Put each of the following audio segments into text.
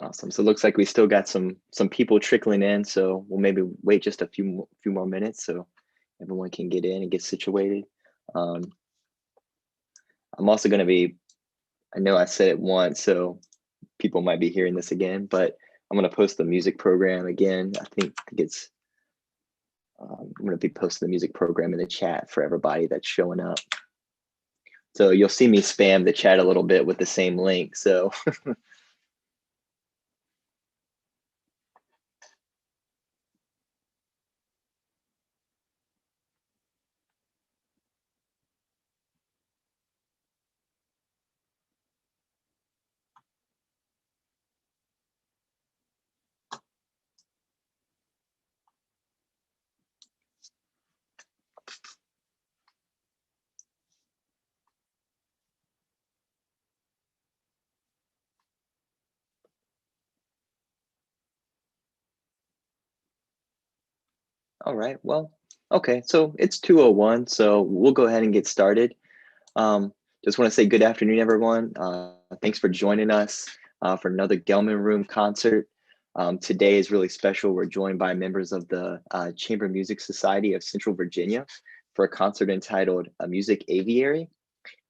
Awesome. So it looks like we still got some people trickling in, so we'll maybe wait just a few more minutes so everyone can get in and get situated. Um, I'm also going to be. I know I said it once, so people might be hearing this again, but I'm going to post the music program again. I think it's. I'm going to be posting the music program in the chat for everybody that's showing up. So you'll see me spam the chat a little bit with the same link. So all right. Well, okay. So it's 2:01, so we'll go ahead and get started. Just want to say good afternoon, everyone. Thanks for joining us for another Gellman Room concert. Today is really special. We're joined by members of the Chamber Music Society of Central Virginia for a concert entitled A Music Aviary.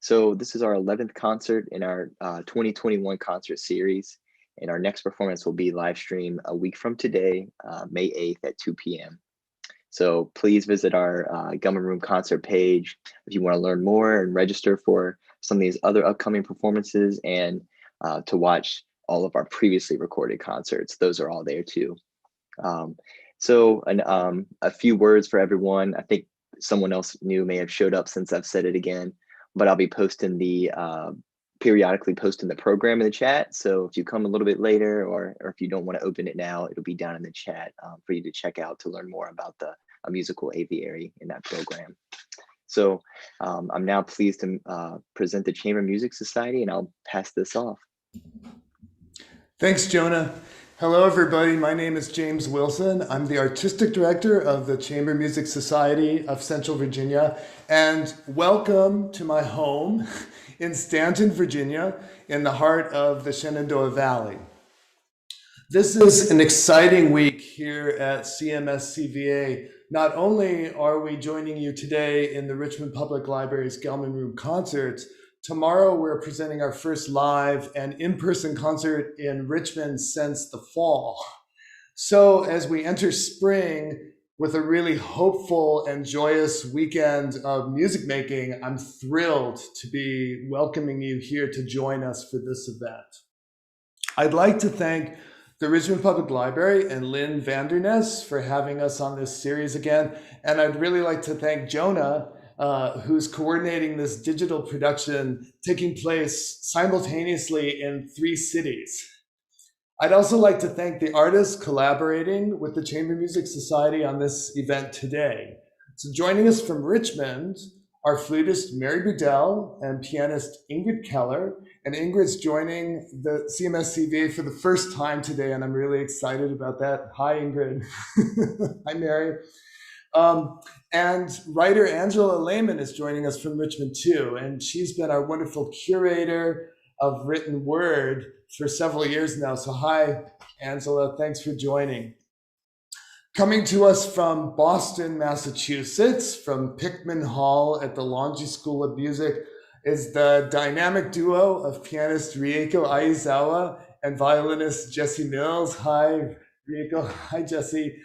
So this is our 11th concert in our 2021 concert series, and our next performance will be live streamed a week from today, May 8th at 2 p.m. So please visit our Gellman Room concert page if you want to learn more and register for some of these other upcoming performances and to watch all of our previously recorded concerts. Those are all there too. A few words for everyone. I think someone else new may have showed up since I've said it again, but I'll be posting periodically posting the program in the chat. So if you come a little bit later or if you don't want to open it now, it'll be down in the chat for you to check out to learn more about a musical aviary in that program. So I'm now pleased to present the Chamber Music Society, and I'll pass this off. Thanks, Jonah. Hello, everybody. My name is James Wilson. I'm the Artistic Director of the Chamber Music Society of Central Virginia, and welcome to my home in Stanton, Virginia, in the heart of the Shenandoah Valley. This is an exciting week here at CMSCVA. Not only are we joining you today in the Richmond Public Library's Gellman Room concerts, tomorrow we're presenting our first live and in-person concert in Richmond since the fall. So as we enter spring with a really hopeful and joyous weekend of music making, I'm thrilled to be welcoming you here to join us for this event. I'd like to thank the Richmond Public Library and Lynn Vanderness for having us on this series again. And I'd really like to thank Jonah, who's coordinating this digital production taking place simultaneously in 3 cities. I'd also like to thank the artists collaborating with the Chamber Music Society on this event today. So joining us from Richmond are flutist Mary Budell and pianist Ingrid Keller. And Ingrid's joining the CMSCVA for the first time today, and I'm really excited about that. Hi, Ingrid. Hi, Mary. And writer Angela Lehman is joining us from Richmond too, and she's been our wonderful curator of written word for several years now. So hi, Angela, thanks for joining. Coming to us from Boston, Massachusetts, from Pickman Hall at the Longy School of Music, is the dynamic duo of pianist Rieko Aizawa and violinist Jesse Mills. Hi, Rieko. Hi, Jesse.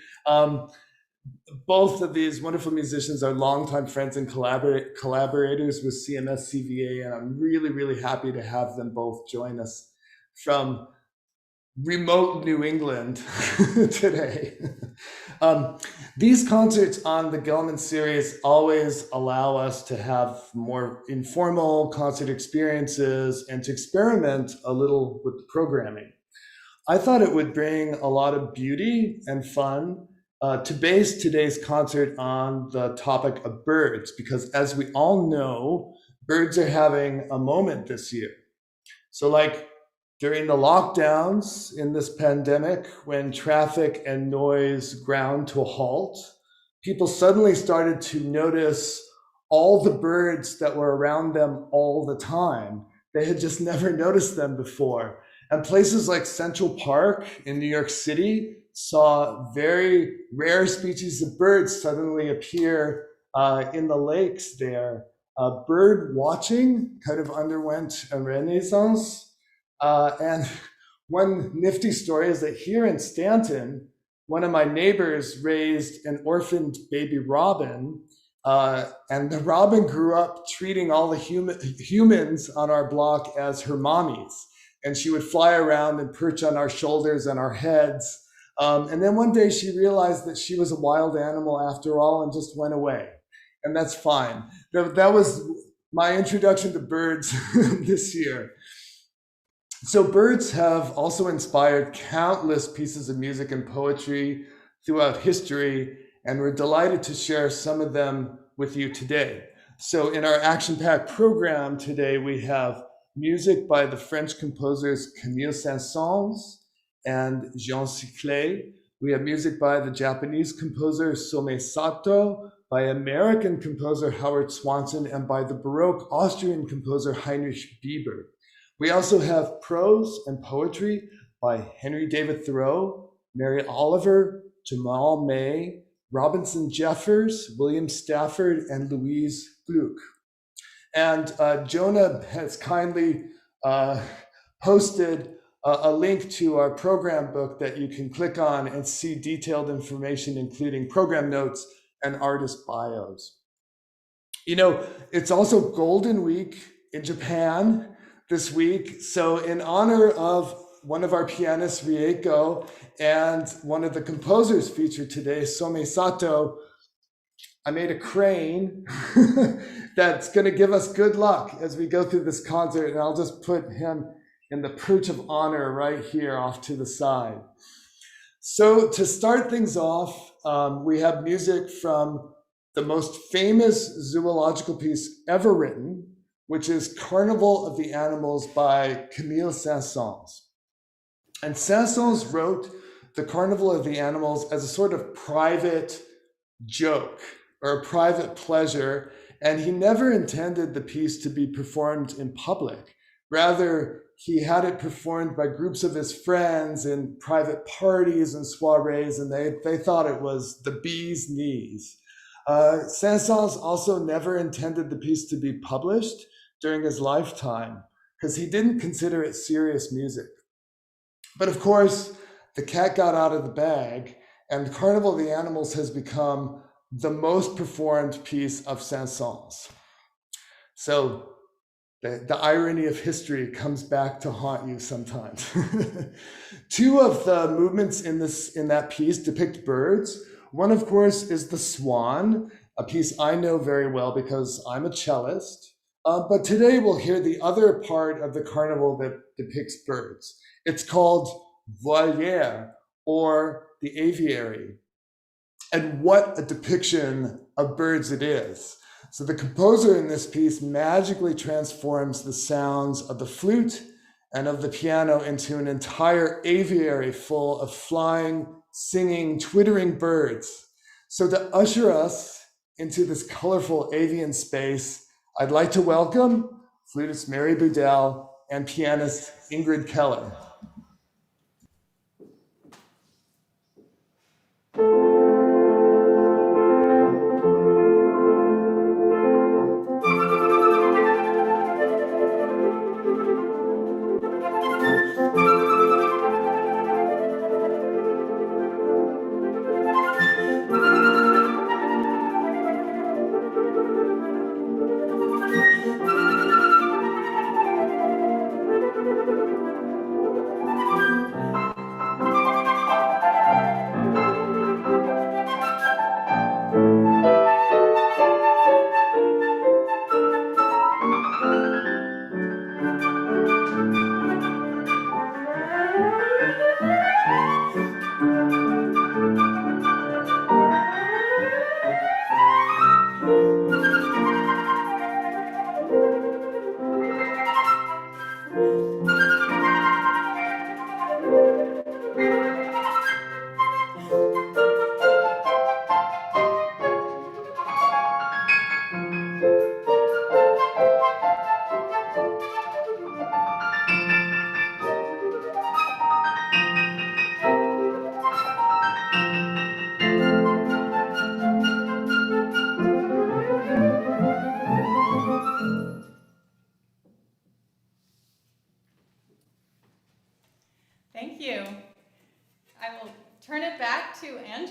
Both of these wonderful musicians are longtime friends and collaborators with CMS-CVA, and I'm really, really happy to have them both join us from remote New England today. These concerts on the Gellman series always allow us to have more informal concert experiences and to experiment a little with the programming. I thought it would bring a lot of beauty and fun to base today's concert on the topic of birds, because as we all know, birds are having a moment this year. So like during the lockdowns in this pandemic, when traffic and noise ground to a halt, people suddenly started to notice all the birds that were around them all the time. They had just never noticed them before. And places like Central Park in New York City saw very rare species of birds suddenly appear in the lakes there. Bird watching kind of underwent a renaissance. And one nifty story is that here in Stanton, one of my neighbors raised an orphaned baby robin, and the robin grew up treating all the humans on our block as her mommies. And she would fly around and perch on our shoulders and our heads. And then one day she realized that she was a wild animal after all and just went away. And that's fine. That was my introduction to birds this year. So birds have also inspired countless pieces of music and poetry throughout history, and we're delighted to share some of them with you today. So in our action-packed program today, we have music by the French composers Camille Saint-Saëns and Jean Siclé. We have music by the Japanese composer Some Sato, by American composer Howard Swanson, and by the Baroque Austrian composer Heinrich Bieber. We also have prose and poetry by Henry David Thoreau, Mary Oliver, Jamal May, Robinson Jeffers, William Stafford, and Louise Gluck. And Jonah has kindly posted a link to our program book that you can click on and see detailed information, including program notes and artist bios. You know, it's also Golden Week in Japan this week. So in honor of one of our pianists, Rieko, and one of the composers featured today, Some Sato, I made a crane that's going to give us good luck as we go through this concert. And I'll just put him in the perch of honor right here off to the side. So to start things off, we have music from the most famous zoological piece ever written, which is Carnival of the Animals by Camille Saint-Saëns. And Saint-Saëns wrote the Carnival of the Animals as a sort of private joke or a private pleasure, and he never intended the piece to be performed in public. Rather, he had it performed by groups of his friends in private parties and soirees, and they thought it was the bee's knees. Saint-Saëns also never intended the piece to be published during his lifetime because he didn't consider it serious music. But of course, the cat got out of the bag, and Carnival of the Animals has become the most performed piece of Saint-Saëns. So the irony of history comes back to haunt you sometimes. Two of the movements in that piece depict birds. One, of course, is the swan, a piece I know very well because I'm a cellist. But today we'll hear the other part of the carnival that depicts birds. It's called Volière, or the aviary. And what a depiction of birds it is. So the composer in this piece magically transforms the sounds of the flute and of the piano into an entire aviary full of flying, singing, twittering birds. So to usher us into this colorful avian space, I'd like to welcome flutist Mary Budell and pianist Ingrid Keller.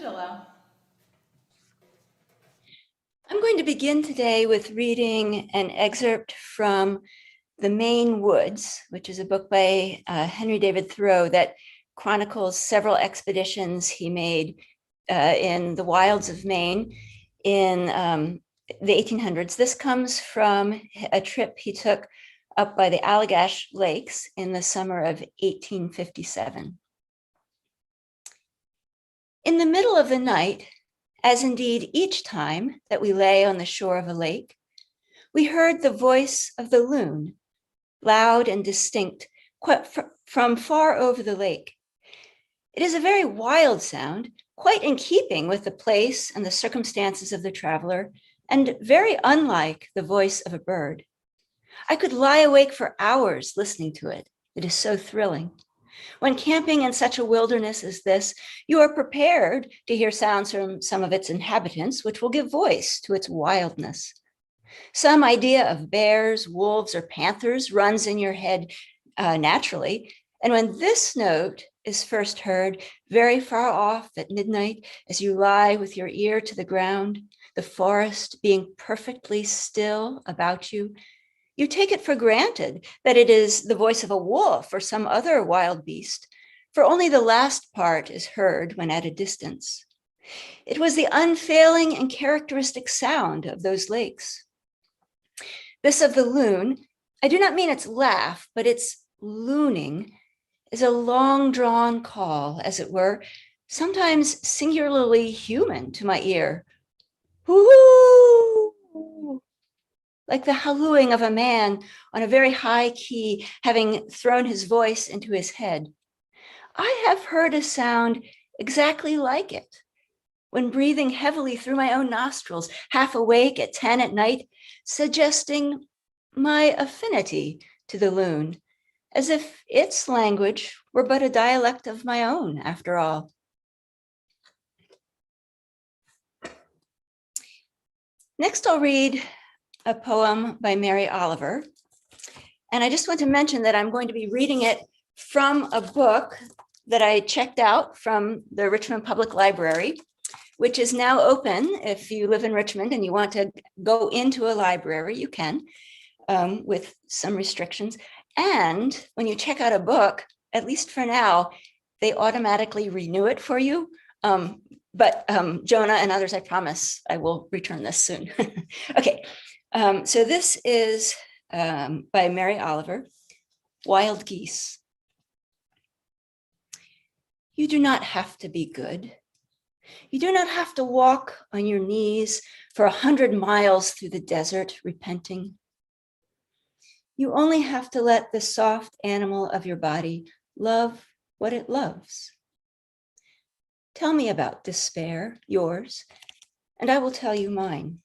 Angela. I'm going to begin today with reading an excerpt from The Maine Woods, which is a book by Henry David Thoreau that chronicles several expeditions he made in the wilds of Maine in the 1800s. This comes from a trip he took up by the Allagash Lakes in the summer of 1857. In the middle of the night, as indeed each time that we lay on the shore of a lake, we heard the voice of the loon, loud and distinct, from far over the lake. It is a very wild sound, quite in keeping with the place and the circumstances of the traveler, and very unlike the voice of a bird. I could lie awake for hours listening to it. It is so thrilling. When camping in such a wilderness as this, you are prepared to hear sounds from some of its inhabitants, which will give voice to its wildness. Some idea of bears, wolves, or panthers runs in your head naturally. And when this note is first heard very far off at midnight, as you lie with your ear to the ground, the forest being perfectly still about you, you take it for granted that it is the voice of a wolf or some other wild beast, for only the last part is heard when at a distance. It was the unfailing and characteristic sound of those lakes. This of the loon, I do not mean its laugh, but its looning, is a long-drawn call, as it were, sometimes singularly human to my ear. Hoo-hoo! Like the hallooing of a man on a very high key, having thrown his voice into his head. I have heard a sound exactly like it when breathing heavily through my own nostrils, half awake at 10 at night, suggesting my affinity to the loon, as if its language were but a dialect of my own, after all. Next, I'll read a poem by Mary Oliver. And I just want to mention that I'm going to be reading it from a book that I checked out from the Richmond Public Library, which is now open. If you live in Richmond and you want to go into a library, you can, with some restrictions. And when you check out a book, at least for now, they automatically renew it for you. But Jonah and others, I promise I will return this soon. Okay. So this is by Mary Oliver, Wild Geese. You do not have to be good. You do not have to walk on your knees for 100 miles through the desert, repenting. You only have to let the soft animal of your body love what it loves. Tell me about despair, yours, and I will tell you mine.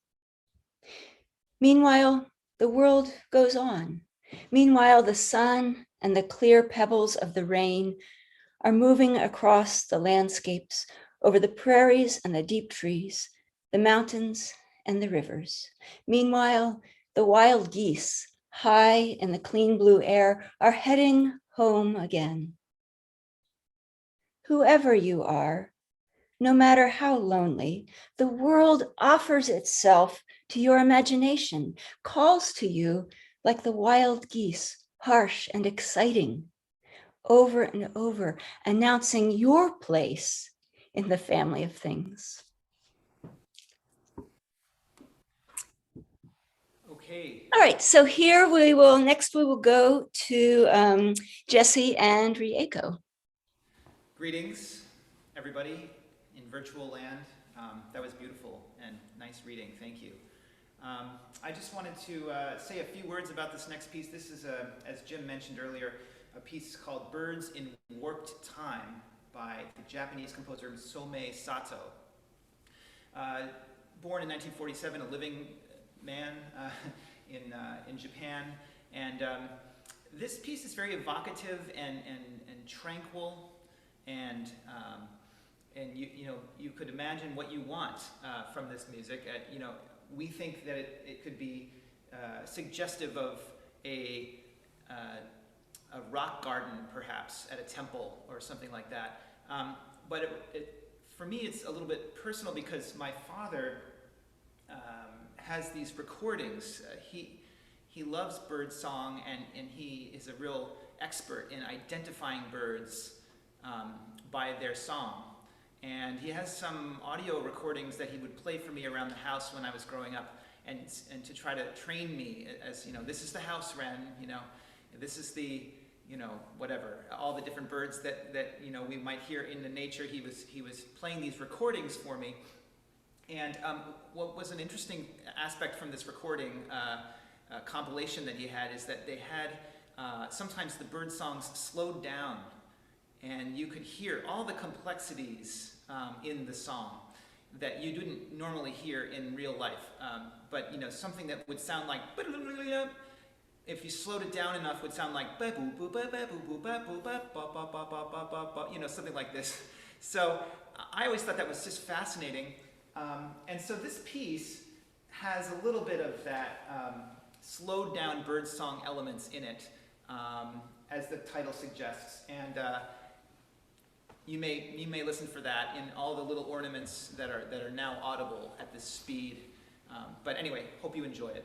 Meanwhile, the world goes on. Meanwhile, the sun and the clear pebbles of the rain are moving across the landscapes, over the prairies and the deep trees, the mountains and the rivers. Meanwhile, the wild geese, high in the clean blue air, are heading home again. Whoever you are, no matter how lonely, the world offers itself to your imagination, calls to you like the wild geese, harsh and exciting, over and over, announcing your place in the family of things. Okay. All right, so here we will go to Jesse and Rieko. Greetings, everybody in virtual land. That was beautiful and nice reading. Thank you. I just wanted to say a few words about this next piece. This is, as Jim mentioned earlier, a piece called Birds in Warped Time by the Japanese composer Somei Sato. Born in 1947, a living man in Japan, and this piece is very evocative and tranquil, and you could imagine what you want from this music. We think that it could be suggestive of a rock garden, perhaps, at a temple or something like that. But for me, it's a little bit personal because my father has these recordings. He loves bird song, and he is a real expert in identifying birds by their song. And he has some audio recordings that he would play for me around the house when I was growing up, and to try to train me as, this is the house wren, this is the, whatever, all the different birds that we might hear in the nature. He was playing these recordings for me. And what was an interesting aspect from this recording compilation that he had is that they had sometimes the bird songs slowed down, and you could hear all the complexities in the song that you didn't normally hear in real life. But something that would sound like, if you slowed it down enough, would sound like, something like this. So I always thought that was just fascinating. And so this piece has a little bit of that slowed down bird song elements in it, as the title suggests. And you may listen for that in all the little ornaments that are now audible at this speed. But anyway, hope you enjoy it.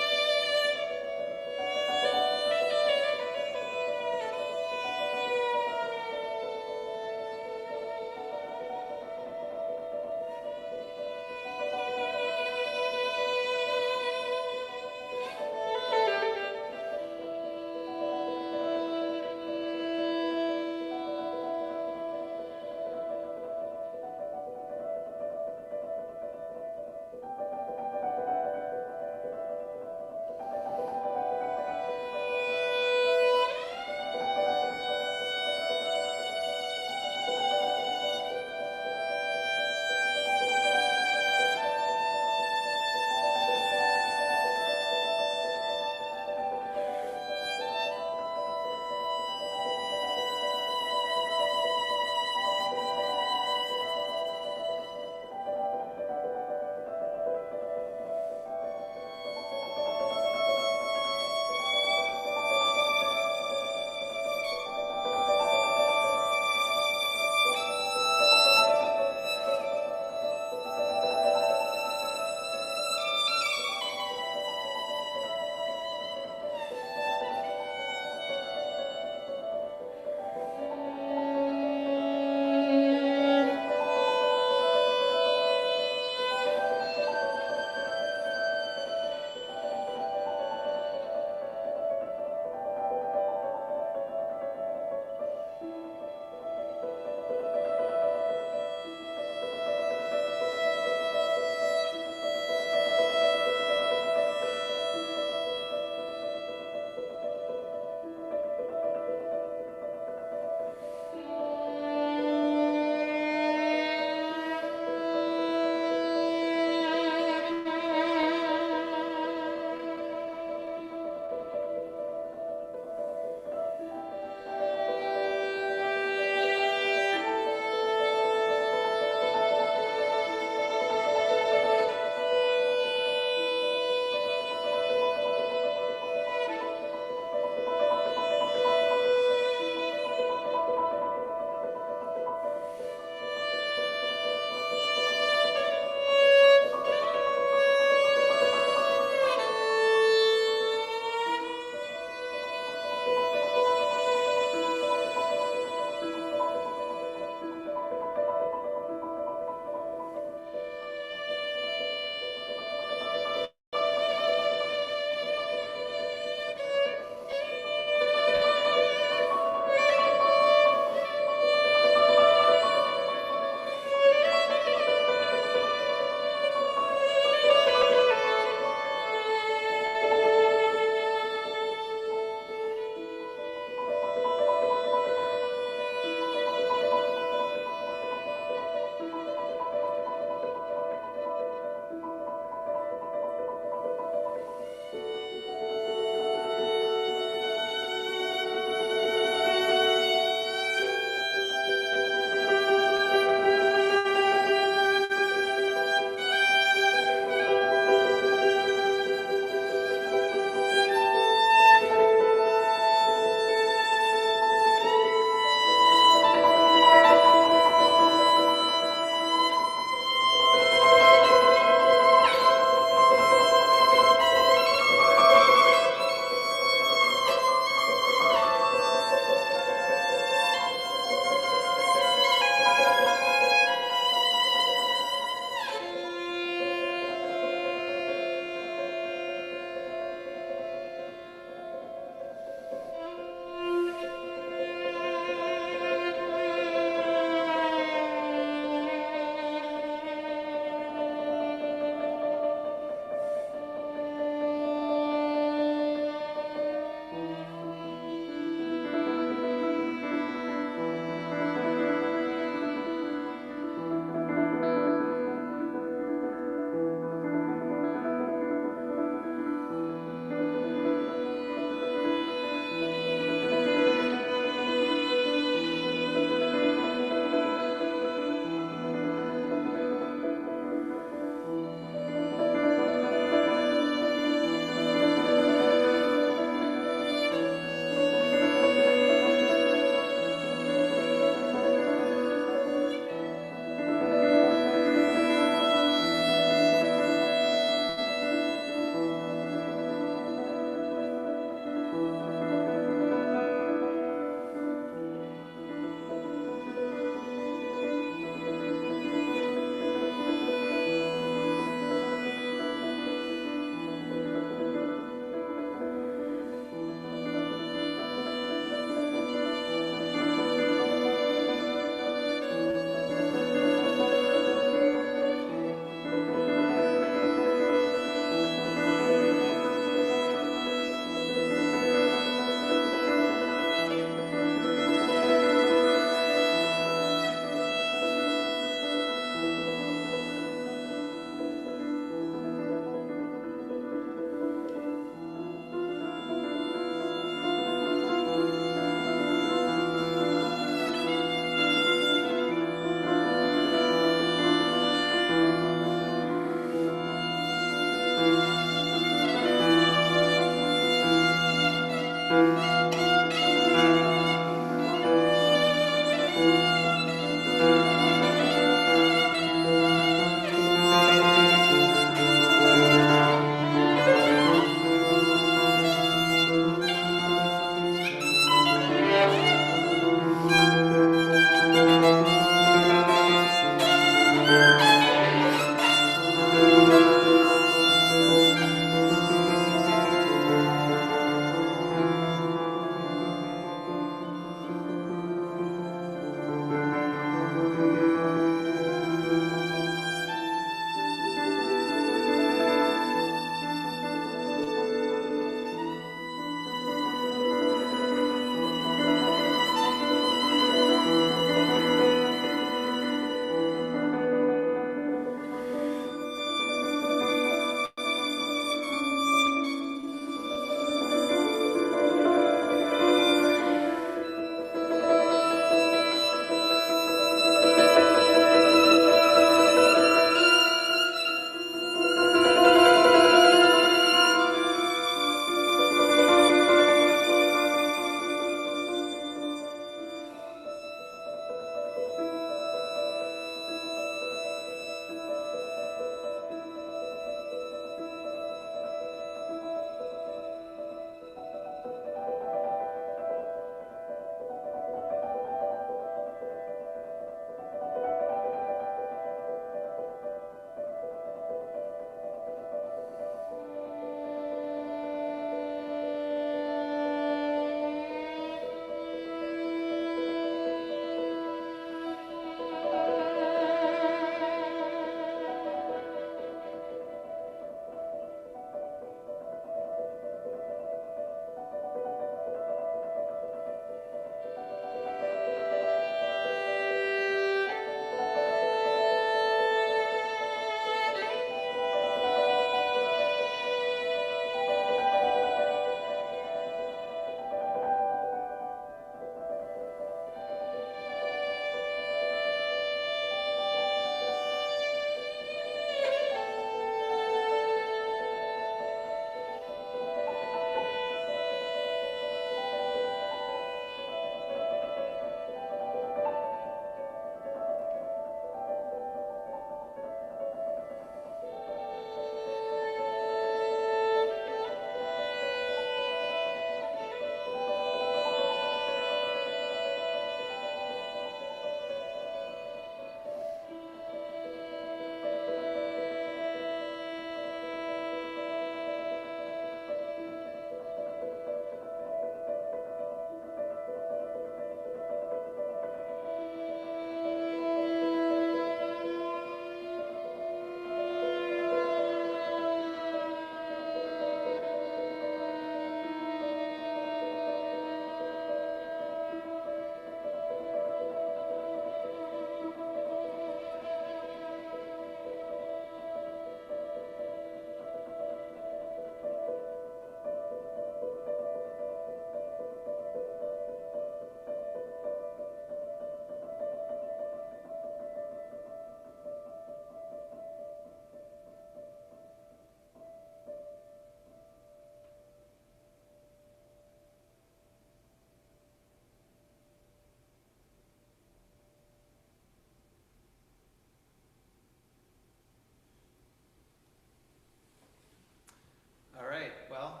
All right, well,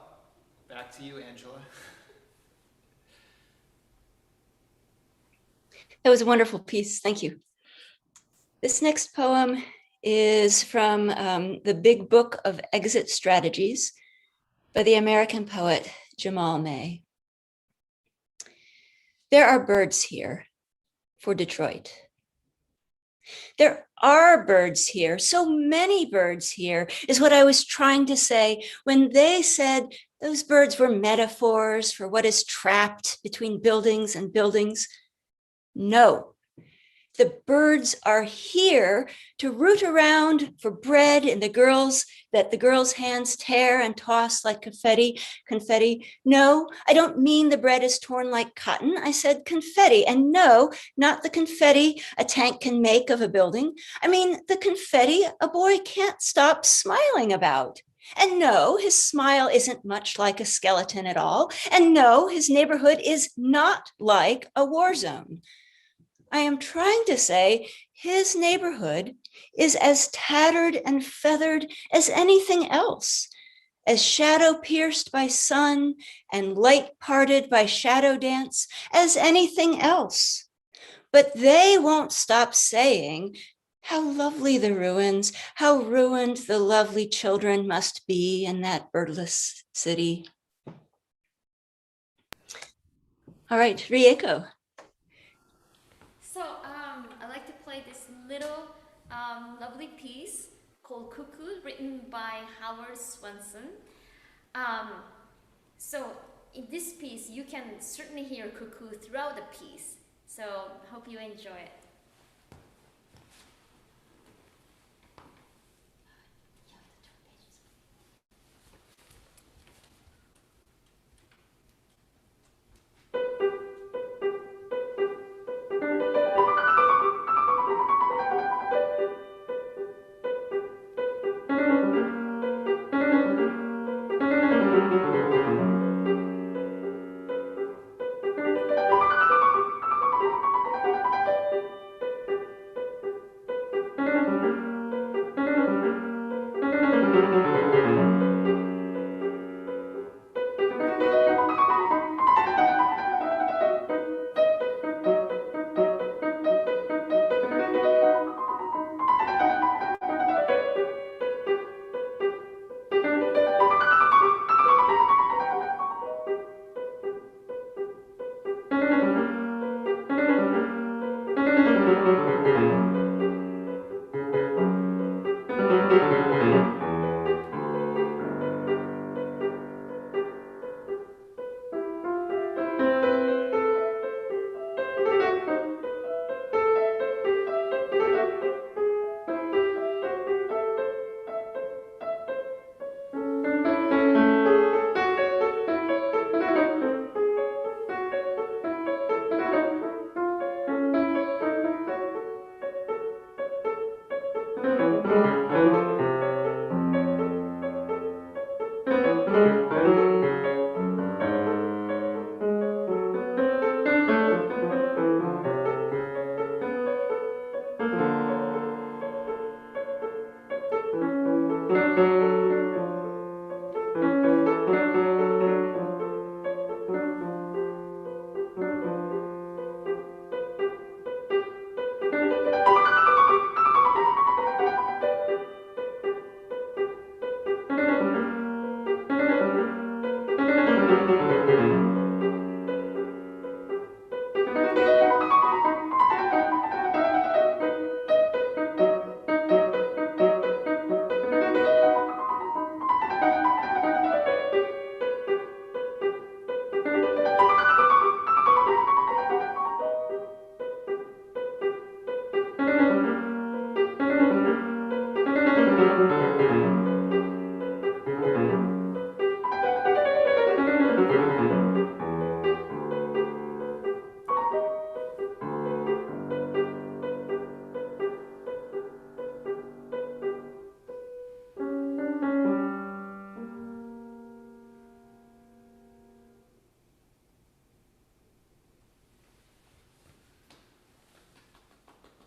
back to you, Angela. That was a wonderful piece. Thank you. This next poem is from the Big Book of Exit Strategies by the American poet Jamal May. There are birds here for Detroit. There are birds here, so many birds here, is what I was trying to say when they said those birds were metaphors for what is trapped between buildings and buildings. No, the birds are here to root around for bread in the girls' hands tear and toss like confetti. No, I don't mean the bread is torn like cotton. I said confetti. And no, not the confetti a tank can make of a building. I mean the confetti a boy can't stop smiling about. And no, his smile isn't much like a skeleton at all. And no, his neighborhood is not like a war zone. I am trying to say his neighborhood is as tattered and feathered as anything else, as shadow pierced by sun and light parted by shadow dance as anything else. But they won't stop saying, how lovely the ruins, how ruined the lovely children must be in that birdless city. All right, Rieko. So I like to play this little lovely piece called Cuckoo, written by Howard Swenson. Um, so in this piece, you can certainly hear cuckoo throughout the piece. So hope you enjoy it.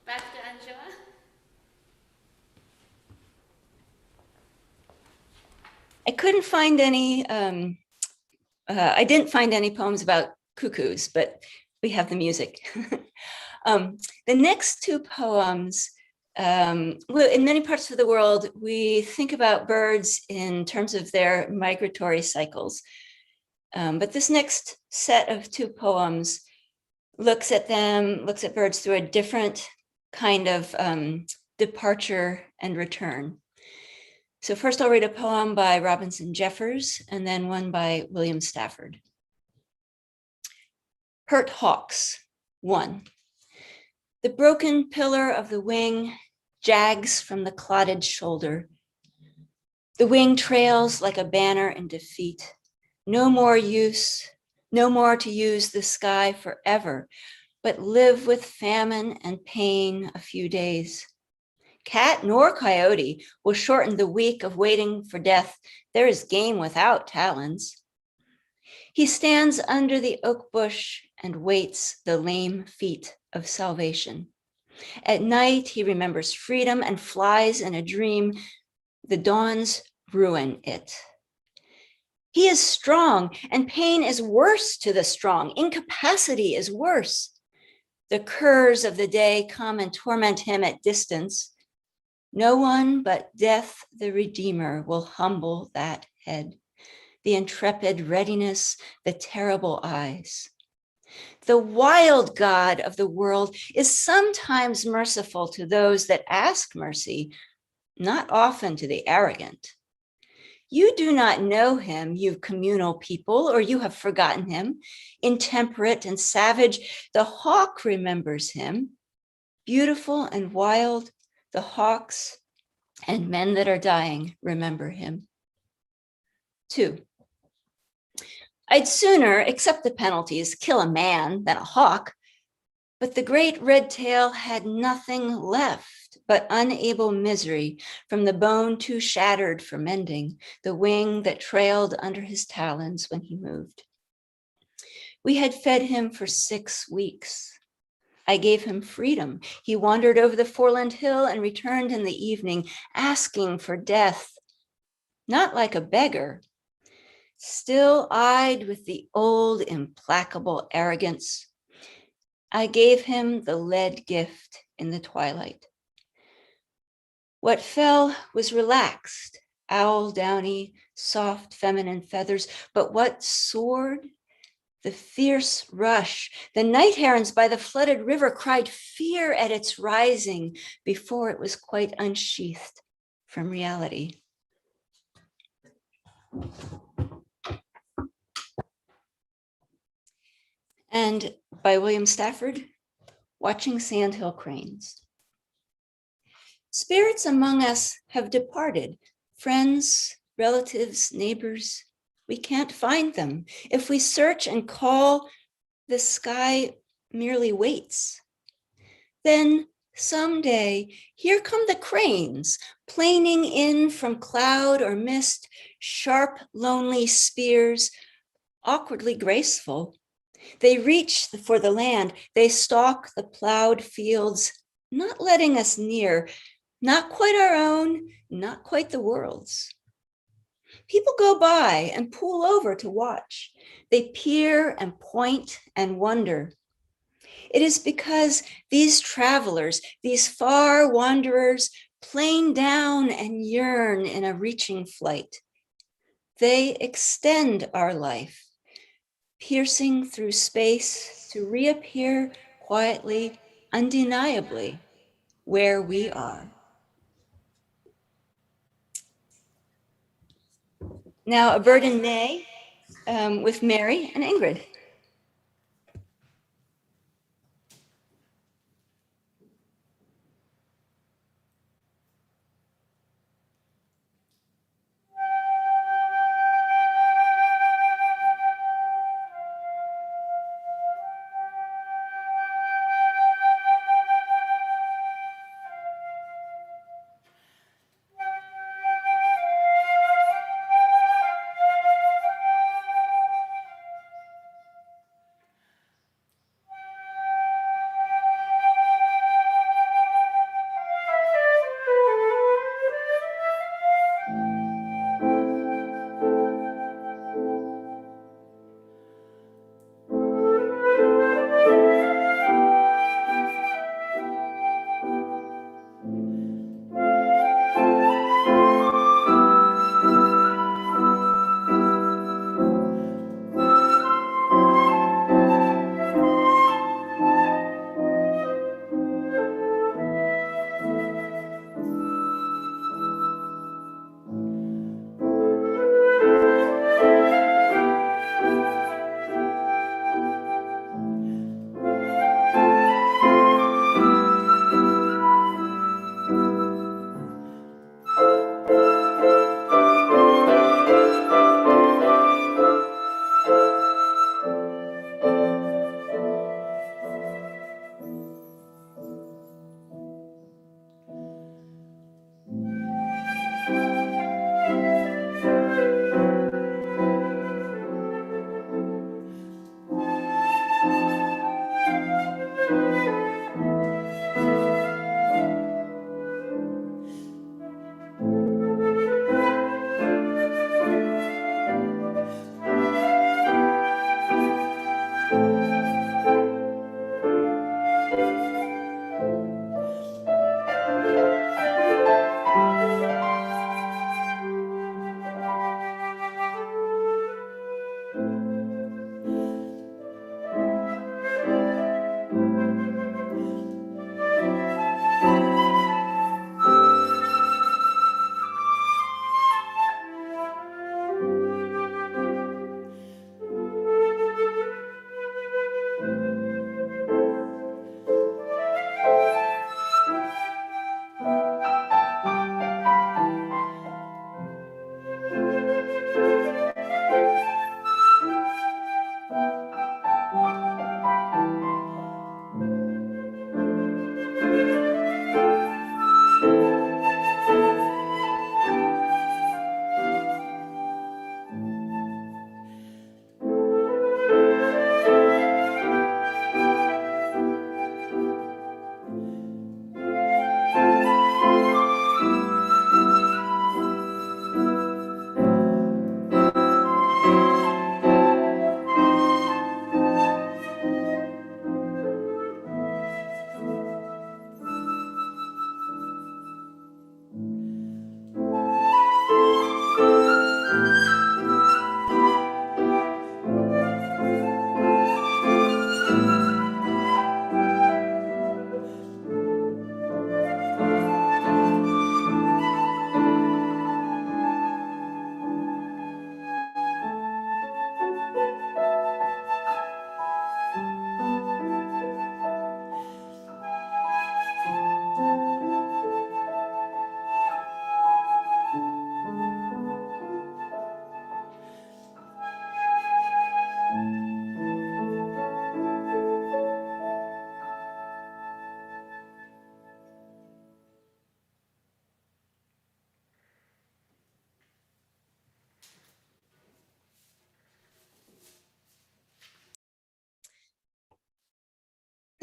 Back to Angela. I couldn't find any, I didn't find any poems about cuckoos, but we have the music. The next two poems, well, in many parts of the world, we think about birds in terms of their migratory cycles. But this next set of two poems looks at birds through a different kind of departure and return. So first I'll read a poem by Robinson Jeffers and then one by William Stafford. Hurt Hawks, 1. The broken pillar of the wing jags from the clotted shoulder. The wing trails like a banner in defeat. No more to use the sky forever, but live with famine and pain a few days. Cat nor coyote will shorten the week of waiting for death. There is game without talons. He stands under the oak bush and waits the lame feet of salvation. At night, he remembers freedom and flies in a dream. The dawns ruin it. He is strong, and pain is worse to the strong. Incapacity is worse. The curs of the day come and torment him at distance. No one but death, the Redeemer, will humble that head. The intrepid readiness, the terrible eyes. The wild God of the world is sometimes merciful to those that ask mercy, not often to the arrogant. You do not know him, you communal people, or you have forgotten him. Intemperate and savage, the hawk remembers him. Beautiful and wild, the hawks and men that are dying remember him. 2. I'd sooner accept the penalties, kill a man than a hawk, but the great red tail had nothing left but unable misery from the bone too shattered for mending, the wing that trailed under his talons when he moved. We had fed him for 6 weeks. I gave him freedom. He wandered over the foreland hill and returned in the evening, asking for death, not like a beggar, still eyed with the old implacable arrogance. I gave him the lead gift in the twilight. What fell was relaxed, owl downy, soft feminine feathers, but what soared? The fierce rush. The night herons by the flooded river cried fear at its rising before it was quite unsheathed from reality. And by William Stafford, Watching Sandhill Cranes. Spirits among us have departed, friends, relatives, neighbors. We can't find them. If we search and call, the sky merely waits. Then someday, here come the cranes, planing in from cloud or mist, sharp, lonely spears, awkwardly graceful. They reach for the land, they stalk the plowed fields, not letting us near, not quite our own, not quite the world's. People go by and pull over to watch. They peer and point and wonder. It is because these travelers, these far wanderers, plane down and yearn in a reaching flight. They extend our life, piercing through space to reappear quietly, undeniably, where we are. Now, a bird in May with Mary and Ingrid.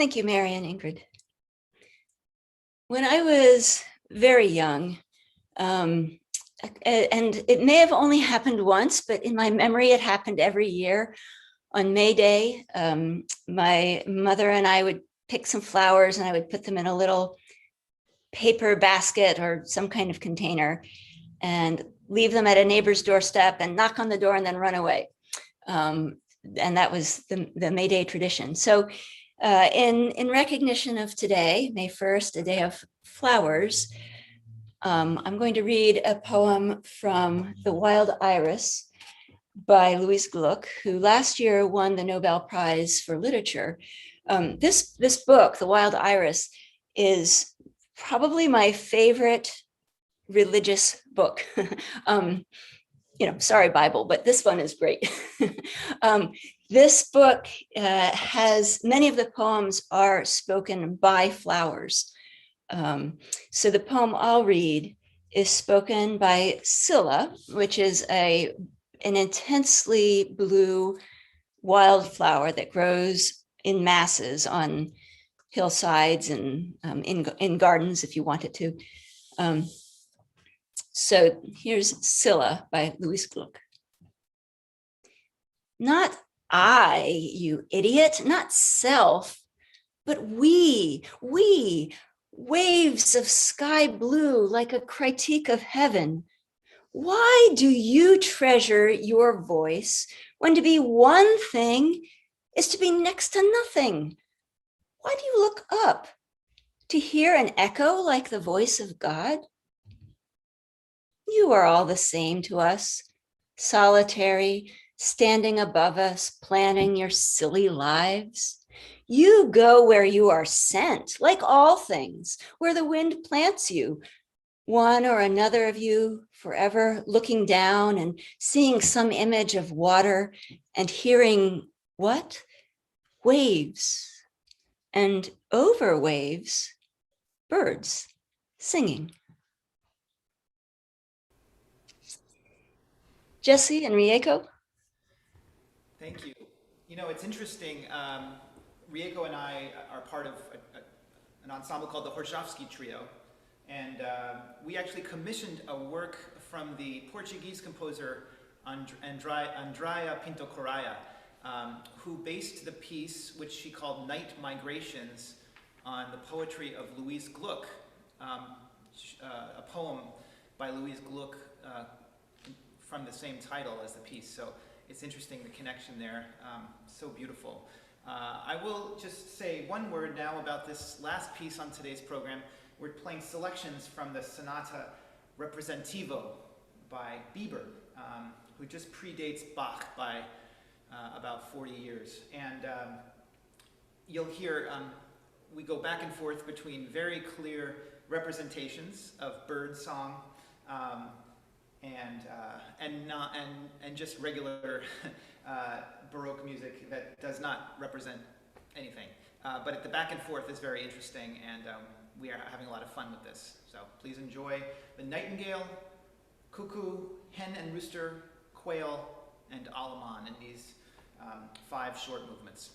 Thank you, Mary and Ingrid. When I was very young, and it may have only happened once, but in my memory, it happened every year. On May Day, my mother and I would pick some flowers and I would put them in a little paper basket or some kind of container and leave them at a neighbor's doorstep and knock on the door and then run away. And that was the May Day tradition. So in recognition of today, May 1st, a day of flowers, I'm going to read a poem from The Wild Iris by Louise Gluck, who last year won the Nobel Prize for Literature. This book, The Wild Iris, is probably my favorite religious book. Sorry, Bible, but this one is great. This book has many of the poems are spoken by flowers. So the poem I'll read is spoken by Scylla, which is an intensely blue wildflower that grows in masses on hillsides and in gardens if you want it to. So here's Scylla by Louise Gluck. Not I, you idiot, not self, but we, waves of sky blue like a critique of heaven. Why do you treasure your voice when to be one thing is to be next to nothing? Why do you look up to hear an echo like the voice of God? You are all the same to us, solitary, standing above us, planning your silly lives. You go where you are sent, like all things, where the wind plants you, one or another of you forever looking down and seeing some image of water and hearing what? Waves, and over waves, birds singing. Jesse and Rieko? Thank you. You know, it's interesting. Rieko and I are part of an ensemble called the Horshovsky Trio. And we actually commissioned a work from the Portuguese composer Andrea Pinto Correia, who based the piece, which she called Night Migrations, on the poetry of Louise Gluck, a poem by Louise Gluck from the same title as the piece. So it's interesting, the connection there, so beautiful. I will just say one word now about this last piece on today's program. We're playing selections from the Sonata Representivo by Bieber, who just predates Bach by about 40 years. And you'll hear we go back and forth between very clear representations of bird song and just regular Baroque music that does not represent anything. But the back and forth is very interesting, and we are having a lot of fun with this. So please enjoy the nightingale, cuckoo, hen and rooster, quail, and alaman in these 5 short movements.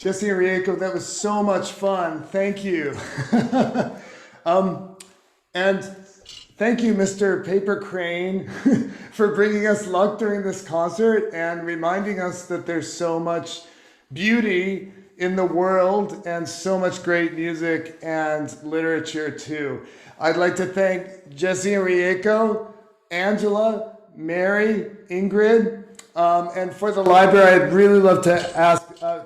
Jesse and Rieko, that was so much fun. Thank you. And thank you, Mr. Paper Crane, for bringing us luck during this concert and reminding us that there's so much beauty in the world and so much great music and literature too. I'd like to thank Jesse and Rieko, Angela, Mary, Ingrid, and for the library, I'd really love to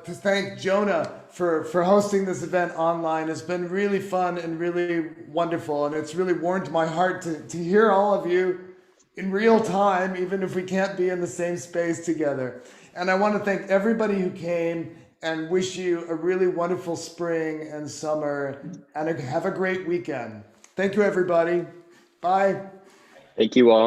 thank Jonah for hosting this event online. It's been really fun and really wonderful, and it's really warmed my heart to hear all of you in real time, even if we can't be in the same space together. And I want to thank everybody who came and wish you a really wonderful spring and summer, and have a great weekend. Thank you, everybody. Bye. Thank you all.